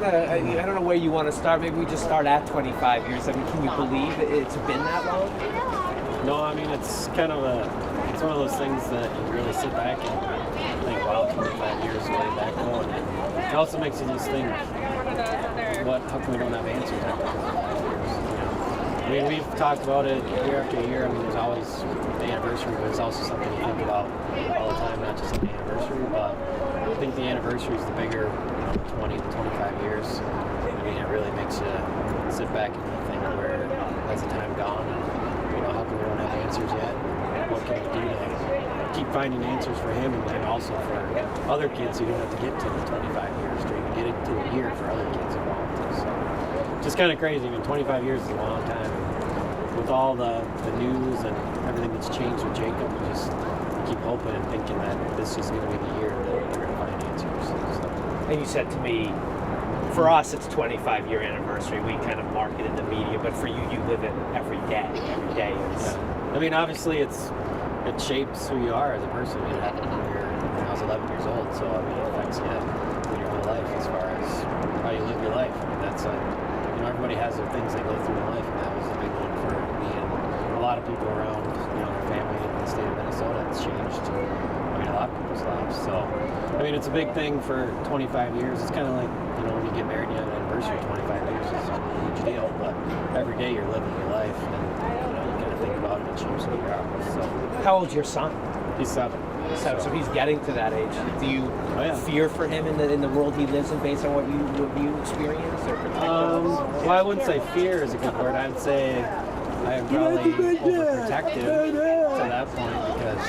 I don't know where you want to start. Maybe we just start at 25 years. I mean, can you believe it's been that long? No, I mean, it's kind of it's one of those things that you really sit back and think, wow, 25 years way back going. And it also makes you just think, how come we don't have answers after 25 years? I mean, we've talked about it year after year. I mean, there's always the anniversary, but it's also something you think about all the time, not just on the anniversary, but I think the anniversary is the bigger 20 to 25 years. I mean, it really makes you sit back and think, where has the time gone? And, how come we don't have answers yet? What can we do to keep finding answers for him and also for other kids who don't have to get to the 25 years to even get into a year for other kids involved. So, just kind of crazy. I mean, 25 years is a long time. And with all the news and everything that's changed with Jacob, we just keep hoping and thinking that this is going to be the year that we're going to find answers. So. And you said to me, for us, it's 25-year anniversary. We kind of mark it in the media, but for you, you live it every day. Every day is. Yeah. I mean, obviously, it shapes who you are as a person. I mean, it happened when I was 11 years old, so I mean, it affects you in your whole life as far as how you live your life. I mean, that's everybody has their things they go through in life, and that was a big one for me and a lot of people around, our family in the state of Minnesota. It's changed, a lot of people's lives. So, I mean, it's a big thing for 25 years. It's kind of like, when you get married and you have an anniversary, 25 years is a huge deal, but every day you're living your life, and, you kind of think about it and shapes who you are. So, how old's your son? He's 7. So he's getting to that age. Do you fear for him in the world he lives in based on what you experience or protect him? Well, I wouldn't say fear is a good word. I'd say I am probably overprotective to that point because,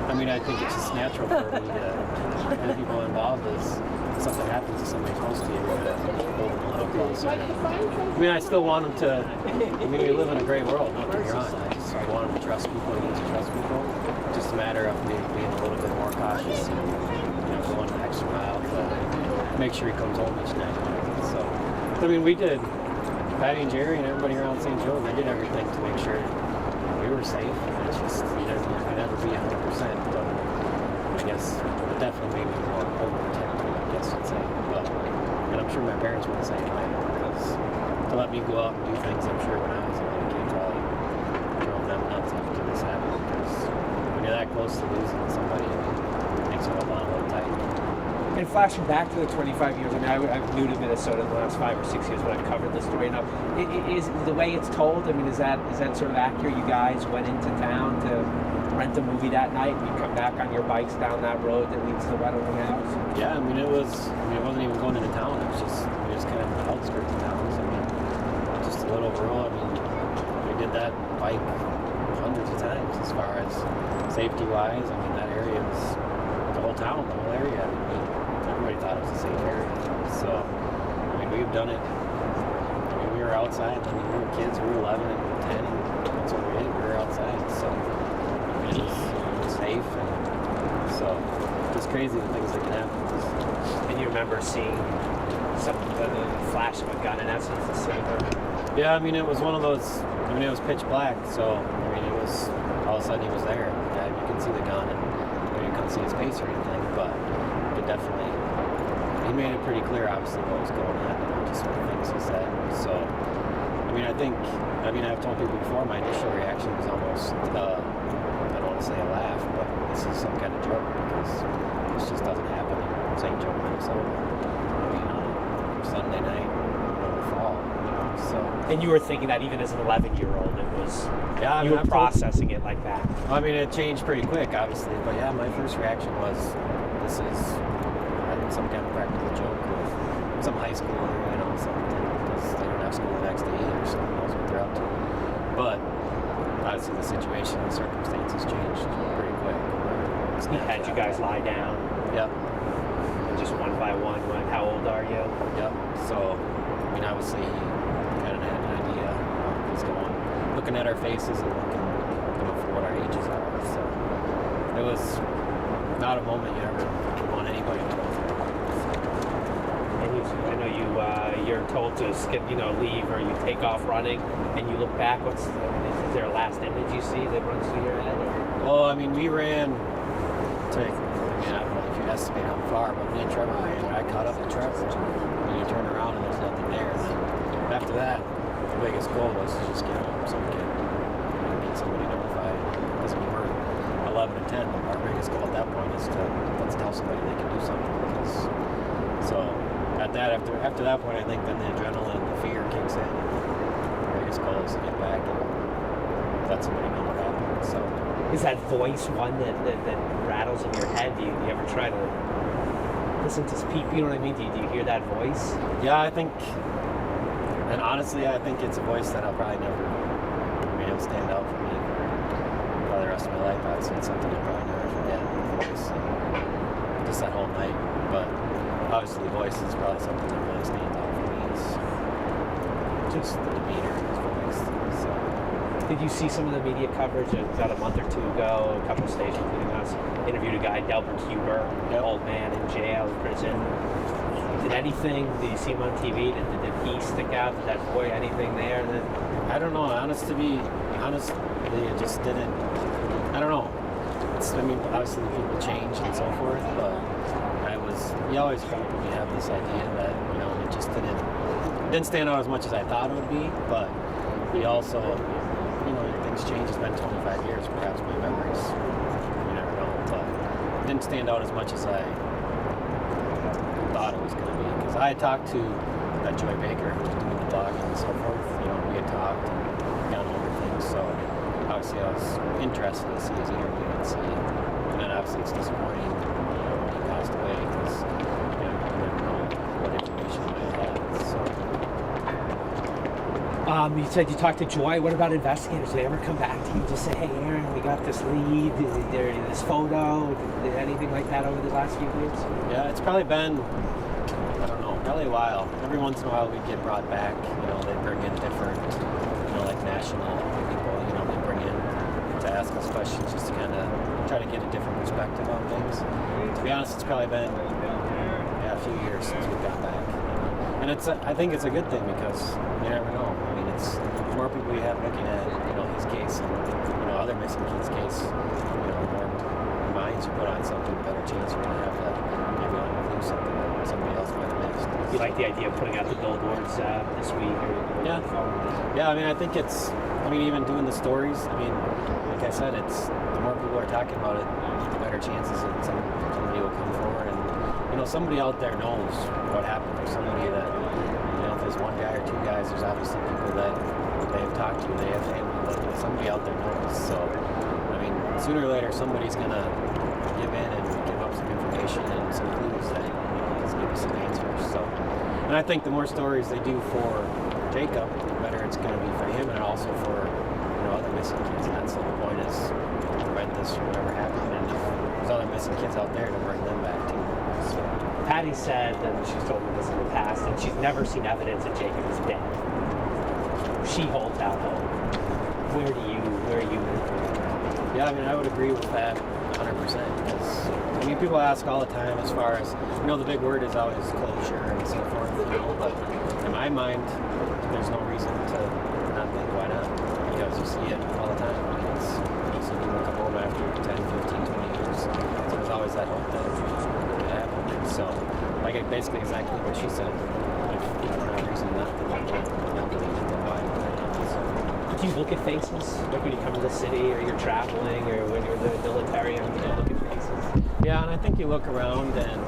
I think it's just natural for me to get people involved as something happens to somebody close to you, you're going to hold them a little closer. I still want them to, we live in a great world, don't get me wrong. I want them to trust people, he needs to trust people. It's just a matter of maybe being a little bit more cautious and, going an extra mile to make sure he comes home each night. So, we did, Patty and Jerry and everybody around St. Joe, they did everything to make sure we were safe. It's just, you never be 100%, but I guess it definitely made me more overprotective, I guess you'd say. But, and I'm sure my parents would say anyway, because to let me go out and do things, I'm sure when I was a little kid, probably drove them nuts after this happened, because when you're that close to losing somebody, it makes you hold on a little tight. And flashing back to the 25 years, I'm new to Minnesota in the last 5 or 6 years when I've covered this story enough. Is the way it's told, is that sort of accurate? You guys went into town to rent a movie that night and you come back on your bikes down that road that leads to the Wetterling house? Yeah, it wasn't even going into town. It was just kind of the outskirts of town. So, just a little rural. We did that bike hundreds of times as far as safety-wise. That area was the whole town, the whole area. Everybody thought it was a safe area. So, we've done it. We were outside. We were kids. We were 11 and 10, and that's what we did. We were outside. So, it was safe, and so just crazy the things that can happen. And you remember seeing the flash of a gun in essence, the silver? Yeah, it was one of those. It was pitch black, so it was all of a sudden he was there. Yeah, you can see the gun, and you couldn't see his face or anything, but it definitely he made it pretty clear, obviously, what was going on, just with the things he said. So, I've told people before, my initial reaction was almost. I don't want to say a laugh, but this is some kind of joke because this just doesn't happen in St. Joe, Minnesota. On Sunday night in the fall. So. And you were thinking that even as an 11-year-old, it was. Yeah, you were processing it like that. It changed pretty quick, obviously, but yeah, my first reaction was, this is some kind of practical joke with some high school, something because they don't have school the next day either, so who knows what they're up to. But obviously the situation and circumstances changed pretty quick. He had you guys lie down. Yep. And just one by one went, how old are you? Yep. So, obviously he kind of had an idea. He's looking at our faces and looking for what our ages are. So, it was not a moment you ever want anybody to go through. And I know you're told to skip, leave, or you take off running, and you look back. Is there a last image you see that runs through your head? Well, we ran to, I don't know if you estimate how far, but me and Trevor ran. I caught up to Trevor, and you turn around. goal was to just get home so we could get somebody notified. Because we were 11 and 10. Our biggest goal at that point is to let's tell somebody they can do something. So after that point, I think then the adrenaline, the fear kicks in. Our biggest goal is to get back and let somebody know what happened. So is that voice one that rattles in your head? Do you ever try to listen to people? You know what I mean? Do you hear that voice? Yeah, I think, and honestly, I think it's a voice that I'll probably never, it'll stand out for me for the rest of my life. I'd say it's something I'll probably never forget. The voice, just that whole night. But obviously, the voice is probably something that really stands out for me. It's just the demeanor of his voice. So. Did you see some of the media coverage about a month or two ago? A couple of stations, including us, interviewed a guy, Delbert Huber, an old man in jail, in prison. Did anything? Did you see him on TV? Did he stick out? Did that boy anything there? I don't know. Honestly, it just didn't. I don't know. Obviously people change and so forth, but you always probably have this idea that it just didn't stand out as much as I thought it would be. But he also, things change. It's been 25 years. Perhaps my memories, you never know. But it didn't stand out as much as I thought it was going to be. Because I had talked to that Joy Baker who was doing the blogging and so forth. We had talked and gone over things. So obviously I was interested to see his interview and see. And then obviously it's disappointing when he passed away because you never know what information he might have. So. You said you talked to Joy. What about investigators? Did they ever come back to you and just say, "Hey, Aaron, we got this lead. This photo"? Did anything like that over the last few years? Yeah, it's probably been, I don't know, probably a while. Every once in a while we get brought back. They bring in different, like national people. They bring in to ask us questions just to kind of try to get a different perspective on things. To be honest, it's probably been a few years since we've got back. And I think it's a good thing because you never know. The more people you have looking at, his case and other missing kids' case, the more minds you put on something, the better chance you're going to have that maybe unclude something that somebody else might have missed. You like the idea of putting out the billboards this week? Yeah. Yeah, I think it's, even doing the stories, like I said, it's the more people are talking about it, the better chances that somebody will come forward. And, somebody out there knows what happened. There's somebody that, if there's one guy or two guys, there's obviously people that they've talked to, they have family, but somebody out there knows. So, sooner or later, somebody's going to give in and give up some information and some clues that can give us some answers. So, and I think the more stories they do for Jacob, the better it's going to be for him and also for other missing kids. And that's the whole point, is to prevent this from ever happening. And if there's other missing kids out there, to bring them back too. So. Patty said, and she's told me this in the past, that she's never seen evidence that Jacob is dead. She holds out hope. Where are you? Yeah, I would agree with that 100%. Because people ask all the time, as far as the big word is always closure and so forth. But in my mind, there's no reason to not think why not. Because you see it all the time. You see people come home after 10, 15, 20 years. So there's always that hope that it could happen. So, basically exactly what she said. If I don't have a reason not to believe it, then why? Do you look at faces? Like when you come to the city, or you're traveling, or when you're in the military, you look at faces? Yeah, and I think you look around and,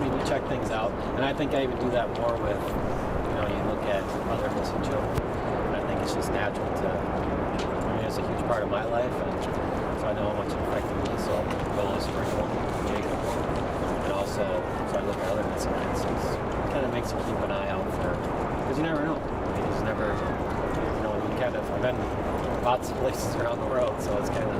you check things out. And I think I even do that more with, you look at other missing children. And I think it's just natural to, it's a huge part of my life, and so I know how much it affected me. So Willis, Sprinkle, Jacob, and also, so I look at other missing kids. It kind of makes you keep an eye out for, because you never know. You just never, I've been lots of places around the world, so it's kind of,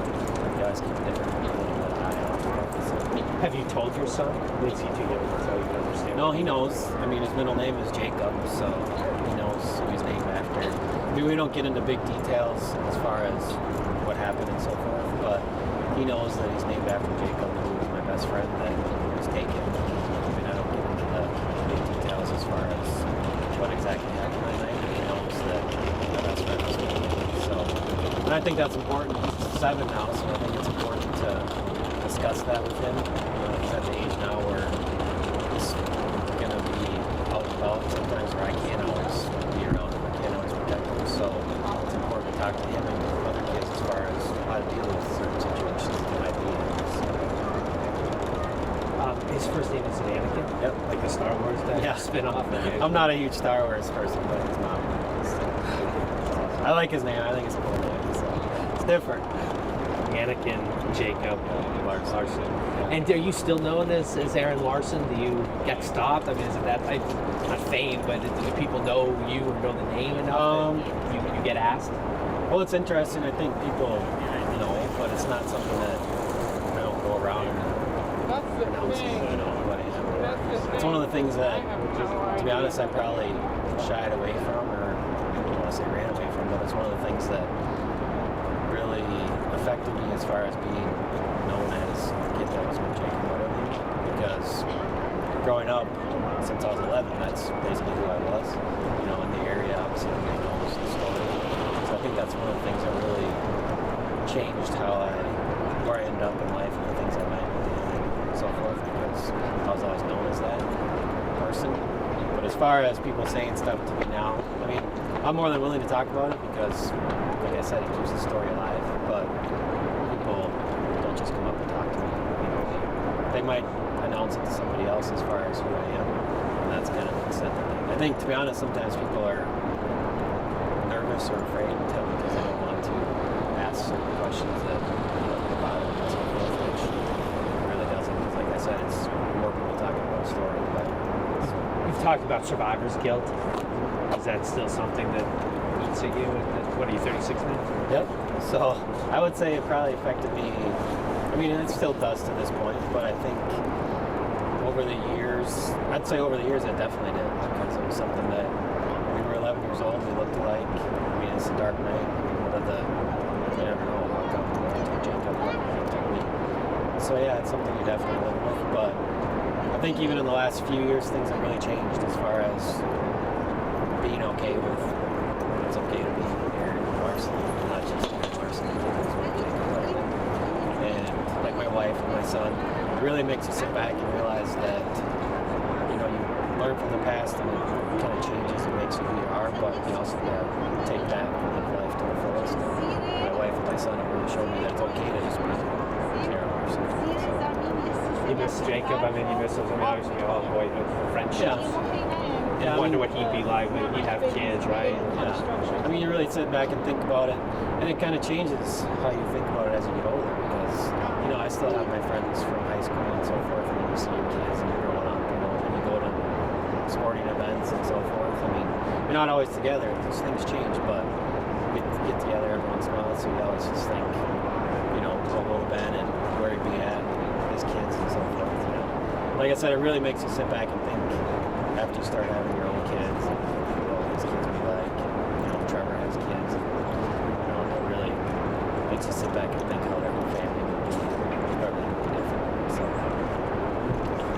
you always keep a different eye out. So. Have you told your son? Is he too young so you can understand? No, he knows. His middle name is Jacob, so he knows who he's named after. We don't get into big details as far as what happened and so forth, but he knows that he's named after Jacob, who was my best friend that was taken. I don't get into the big details as far as what exactly happened that night. He knows that my best friend was taken. So, and I think that's important. He's 7 now, so I think it's important to discuss that with him. He's at the age now where he's going to be out and about sometimes where I can't always be around him. I can't always protect him. talk to him and other kids as far as how to deal with certain situations that might be in. His first name is Anakin. Yep. Like the Star Wars spin-off. I'm not a huge Star Wars person, but it's not. I like his name. I think it's a cool name. So it's different. Anakin, Jacob, Larson. And are you still known as Aaron Larson? Do you get stopped? I mean, is it that type, not fame, but do people know you or know the name enough that you get asked? Well, it's interesting. I think people know, but it's not something that I don't go around and announce who I am. It's one of the things that, to be honest, I probably shied away from, or I don't want to say ran away from, but it's one of the things that really affected me as far as being known as the kid that was with Jacob Wetterling, because growing up since I was 11, that's basically who I was, in the area. Obviously everybody knows the story, so I think that's one of the things that really changed where I ended up in life and the things I might do and so forth, because I was always known as that person. But as far as people saying stuff to me now, I mean, I'm more than willing to talk about it because, like I said, it keeps the story alive. But people don't just come up and talk to me. They might announce it to somebody else as far as who I am, and that's kind of the extent of it. I think, to be honest, sometimes people are nervous or afraid to tell because they don't want to ask certain questions that about it and so forth, which really doesn't. Because, like I said, it's more people talking about a story. But You've talked about survivor's guilt. Is that still something that eats at you? What are you, 36 now? Yep. So I would say it probably affected me. I mean, it still does to this point, but I think over the years it definitely did, because it was something that we were 11 years old, we looked alike. I mean, it's a dark night. You never know how come Jacob took me. So yeah, it's something you definitely live with, but I think even in the last few years, things have really changed as far as being okay with it's okay to be Aaron Larson, not just Aaron Larson, and like my wife and my son, it really makes you sit back and realize that you learn from the past and it kind of changes and makes you who you are, but you also take that and live life to the fullest. And my wife and my son have really shown me that it's okay to just be Aaron Larson. You miss Jacob? I mean, you miss those, obviously, all boy friendships. Yeah, I wonder what he'd be like when he'd have kids, right? Yeah. I mean, you really sit back and think about it, and it kind of changes how you think about it as you get older, because, I still have my friends from high school and so forth, and you see your kids and you're growing up, and you go to sporting events and so forth. I mean, you're not always together. Those things change, but we get together every once in a while, so you always just think, what will Ben and where he'd be at, his kids and so forth, Like I said, it really makes you sit back and think after you start having your own kids, what his kids be like, and, Trevor has kids, and, it really makes you sit back and think how